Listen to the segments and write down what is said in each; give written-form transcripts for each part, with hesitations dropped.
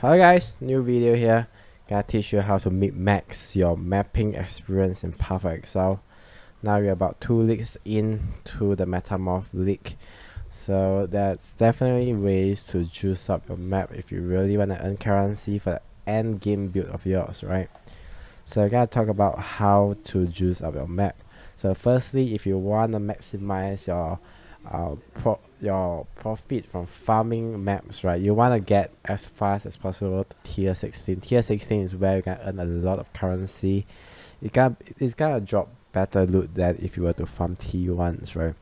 Hello guys, new video here. Gonna teach you how to min-max your mapping experience in Path of Exile. Now we're about 2 leagues into the Metamorph League. So that's definitely ways to juice up your map if you really want to earn currency for the end game build of yours, right? So we're gonna talk about how to juice up your map. So firstly, if you want to maximize your profit from farming maps, right, you want to get as fast as possible to tier 16. Tier 16 is where you can earn a lot of currency. It's gonna drop better loot than if you were to farm T1s, right?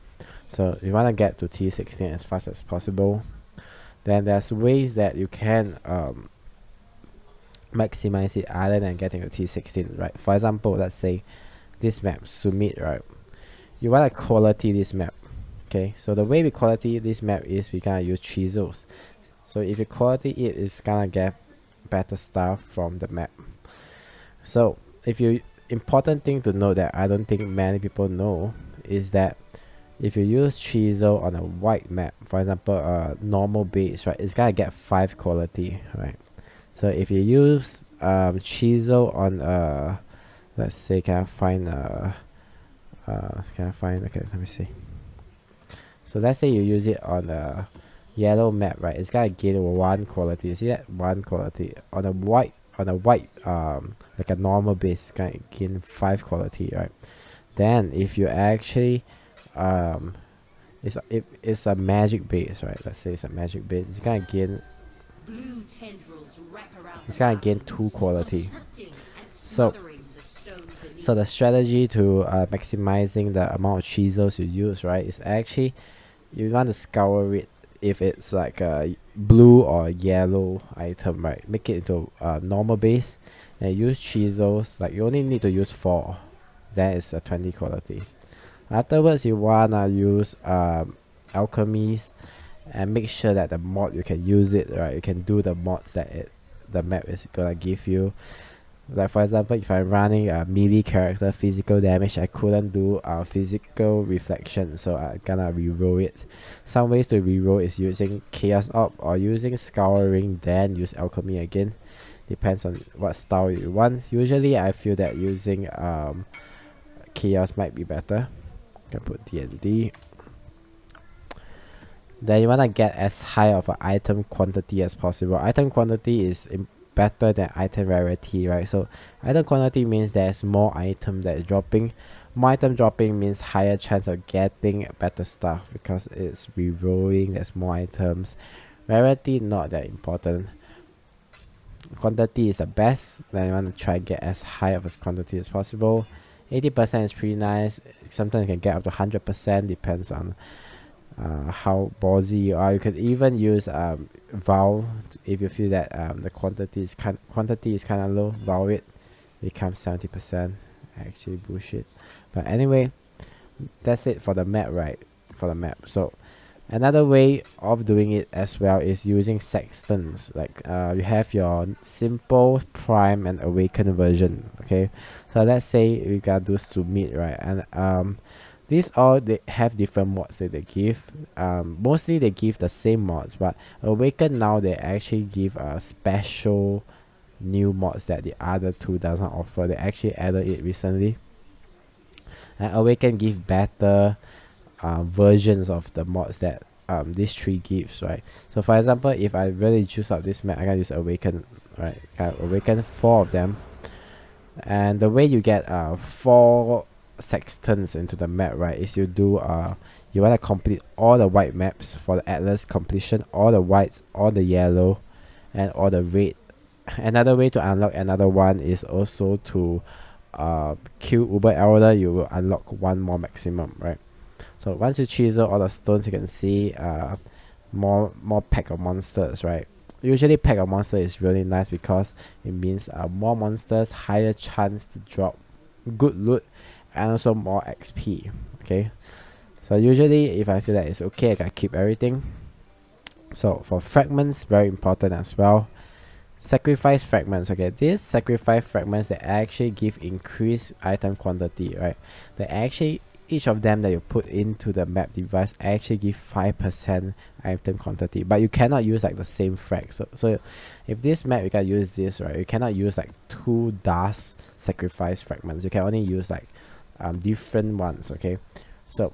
So you want to get to tier 16 as fast as possible. Then there's ways that you can maximize it other than getting to T16, right? For example, let's say this map, Summit, right? You want to quality this map. Okay, so the way we quality this map is we gonna use chisels. So if you quality it, it's gonna get better stuff from the map. So important thing to know that I don't think many people know is that if you use chisel on a white map, for example a normal base, right, it's gonna get 5 quality, right? So if you use chisel on let's say, okay, let me see. So let's say you use it on a yellow map, right? It's gonna gain 1 quality. You see that? 1 quality. On a white like a normal base, it's gonna gain 5 quality, right? Then if you actually it's a magic base, right? Let's say it's a magic base, it's gonna gain 2 quality. So the strategy to maximizing the amount of chisels you use, right, is actually you want to scour it if it's like a blue or yellow item, right? Make it into a normal base and use chisels. Like you only need to use 4. That is a 20 quality. Afterwards, you wanna use alchemies and make sure that the mod you can use it, right? You can do the mods that the map is gonna give you. Like for example, if I'm running a melee character, physical damage, I couldn't do physical reflection, so I'm gonna reroll it. Some ways to reroll is using chaos orb or using scouring, then use alchemy again. Depends on what style you want. Usually I feel that using chaos might be better. Can put D&D. Then you wanna get as high of an item quantity as possible. Item quantity is better than item rarity, right? So item quantity means there's more item that is dropping. More item dropping means higher chance of getting better stuff because it's rerolling, there's more items. Rarity not that important. Quantity is the best. Then you want to try get as high of a quantity as possible. 80% is pretty nice. Sometimes you can get up to 100%, depends on how ballsy you are. You could even use vow if you feel that the quantity is kind of low. Vow it becomes 70%. Actually bullshit, but anyway, that's it for the map, right? For the map. So another way of doing it as well is using sextants. Like you have your simple, prime, and awakened version. Okay, so let's say we gotta do submit, right? And these all they have different mods that they give. Mostly they give the same mods, but Awaken now they actually give special new mods that the other two doesn't offer. They actually added it recently. And Awaken give better versions of the mods that these 3 gives, right? So for example, if I really choose up this map, I can use Awaken, right? Awaken 4 of them. And the way you get 4 sextants into the map, right, is you do you want to complete all the white maps for the atlas completion, all the whites, all the yellow, and all the red. Another way to unlock another one is also to kill Uber Elder. You will unlock 1 more maximum, right? So once you chisel all the stones, you can see more pack of monsters, right? Usually pack of monsters is really nice because it means more monsters, higher chance to drop good loot, and also more XP. Okay, so usually if I feel that it's okay, I can keep everything. So for fragments, very important as well. Sacrifice fragments. Okay, these sacrifice fragments, they actually give increased item quantity, right? They actually each of them that you put into the map device actually give 5% item quantity, but you cannot use like the same frag. So if this map you can use this, right, you cannot use like 2 dust sacrifice fragments. You can only use like different ones. Okay, so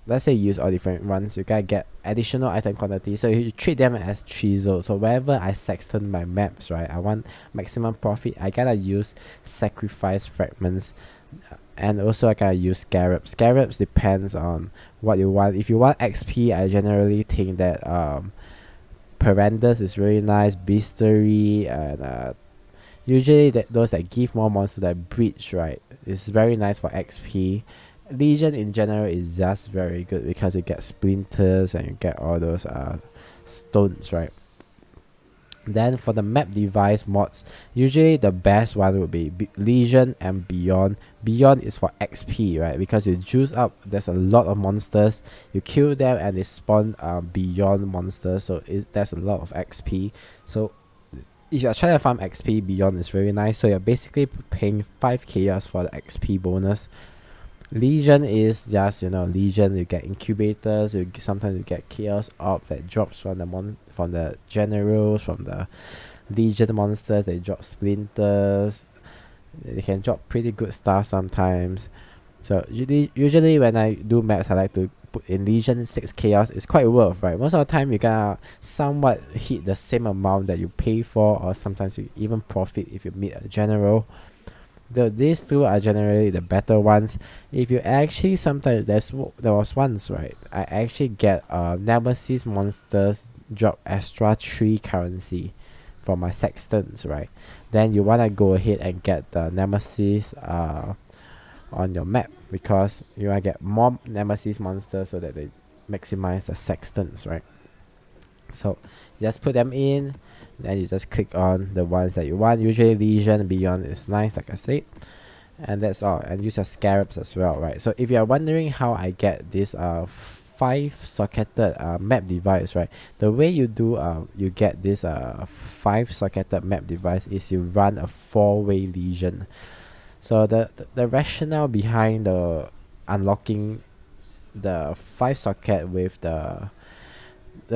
let's say you use all different ones, you gotta get additional item quantity. So you treat them as chisel. So wherever I sexton my maps, right, I want maximum profit, I gotta use sacrifice fragments. And also I gotta use scarabs. Scarabs depends on what you want. If you want XP, I generally think that Perandus is really nice, Beastery, and usually those that give more monsters, like Breach, right, is very nice for XP. Legion in general is just very good because you get splinters and you get all those stones, right? Then for the map device mods, usually the best one would be Legion and Beyond. Beyond is for XP, right? Because you juice up, there's a lot of monsters, you kill them and they spawn Beyond monsters, so there's a lot of XP. So if you're trying to farm XP, Beyond is very nice. So you're basically paying 5 chaos for the XP bonus. Legion is just, you know, Legion, you get incubators, sometimes you get chaos orb that drops from the generals, from the Legion monsters. They drop splinters, they can drop pretty good stuff sometimes. So usually when I do maps, I like to put in Legion 6 chaos. It's quite worth, right? Most of the time you gonna somewhat hit the same amount that you pay for, or sometimes you even profit if you meet a general. These two are generally the better ones. If you actually, sometimes there was once, right, I actually get Nemesis monsters drop extra 3 currency from my sextons, right? Then you wanna go ahead and get the Nemesis on your map, because you wanna get more Nemesis monsters so that they maximize the sextons, right? So just put them in, then you just click on the ones that you want. Usually Legion Beyond is nice, like I said, and that's all. And use your scarabs as well, right? So if you're wondering how I get this 5-socketed map device, right, the way you do you get this 5-socketed map device is you run a 4-way Legion. So the rationale behind the unlocking the 5-socket with the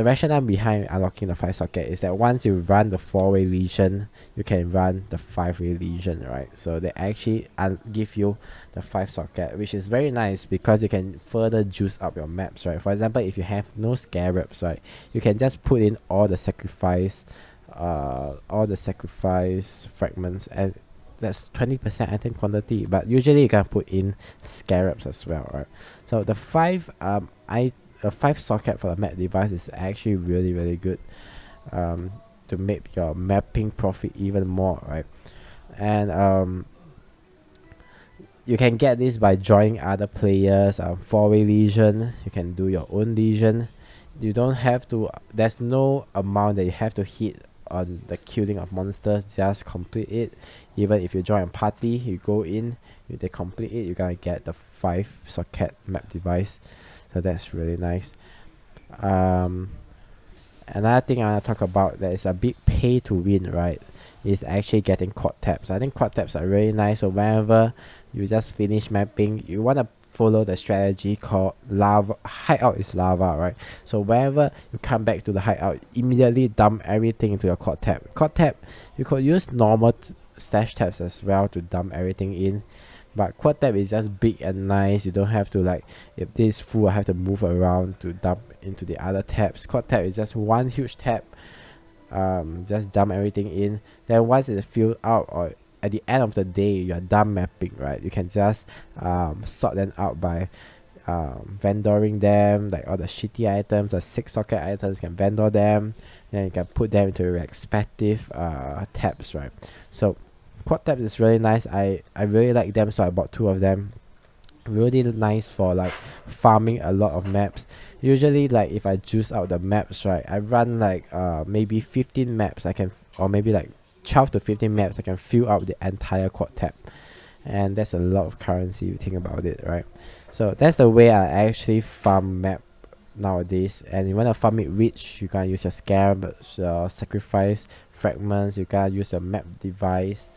rationale behind unlocking the 5-socket is that once you run the 4-way Legion, you can run the 5-way Legion, right? So they actually give you the 5-socket, which is very nice because you can further juice up your maps, right? For example, if you have no scarabs, right, you can just put in all the sacrifice fragments, and that's 20% item quantity. But usually you can put in scarabs as well, right? So the 5-socket for the map device is actually really good to make your mapping profit even more, right? And you can get this by joining other players. 4-way Legion, you can do your own Legion. You don't have to, there's no amount that you have to hit on the killing of monsters, just complete it. Even if you join a party, you go in, they complete it, you're gonna get the 5-socket map device. So that's really nice. Another thing I want to talk about that is a big pay to win, right, is actually getting quad tabs. I think quad tabs are really nice. So whenever you just finish mapping, you want to follow the strategy called lava. Hideout is lava, right? So whenever you come back to the hideout, immediately dump everything into your quad tab. Quad tab, you could use normal stash tabs as well to dump everything in. But quad tab is just big and nice. You don't have to, like, if this is full, I have to move around to dump into the other tabs. Quad tab is just one huge tab. Just dump everything in. Then once it's filled out, or at the end of the day you are done mapping, right, you can just sort them out by vendoring them, like all the shitty items, the 6-socket items, you can vendor them, then you can put them into respective tabs, right? So quad tabs is really nice. I really like them, so I bought 2 of them. Really nice for like farming a lot of maps. Usually, like, if I juice out the maps, right, I run like maybe 15 maps, I can, or maybe like 12 to 15 maps, I can fill out the entire quad tab, and that's a lot of currency if you think about it, right? So that's the way I actually farm map nowadays. And you want to farm it rich, you can use your scarabs, sacrifice fragments, you can use your map device.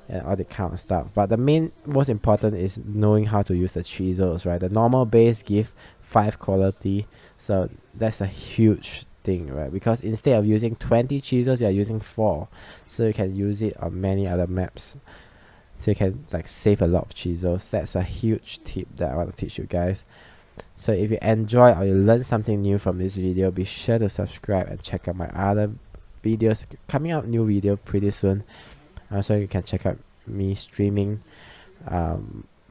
and all the kind of stuff. But the most important is knowing how to use the chisels, right? The normal base give 5 quality, so that's a huge thing, right? Because instead of using 20 chisels, you're using 4, so you can use it on many other maps. So you can like save a lot of chisels. That's a huge tip that I want to teach you guys. So if you enjoy or you learn something new from this video, be sure to subscribe and check out my other videos. Coming out new video pretty soon. Also, you can check out me streaming,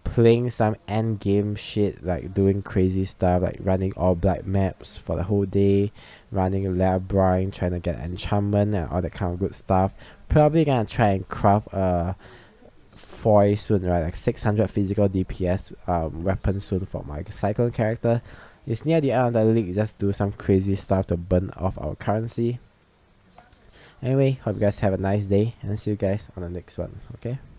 playing some end game shit, like doing crazy stuff, like running all black maps for the whole day, running labyrinth, trying to get enchantment and all that kind of good stuff. Probably gonna try and craft a foil soon, right? Like 600 physical DPS weapon soon for my cyclone character. It's near the end of the league, just do some crazy stuff to burn off our currency. Anyway, hope you guys have a nice day and see you guys on the next one. Okay.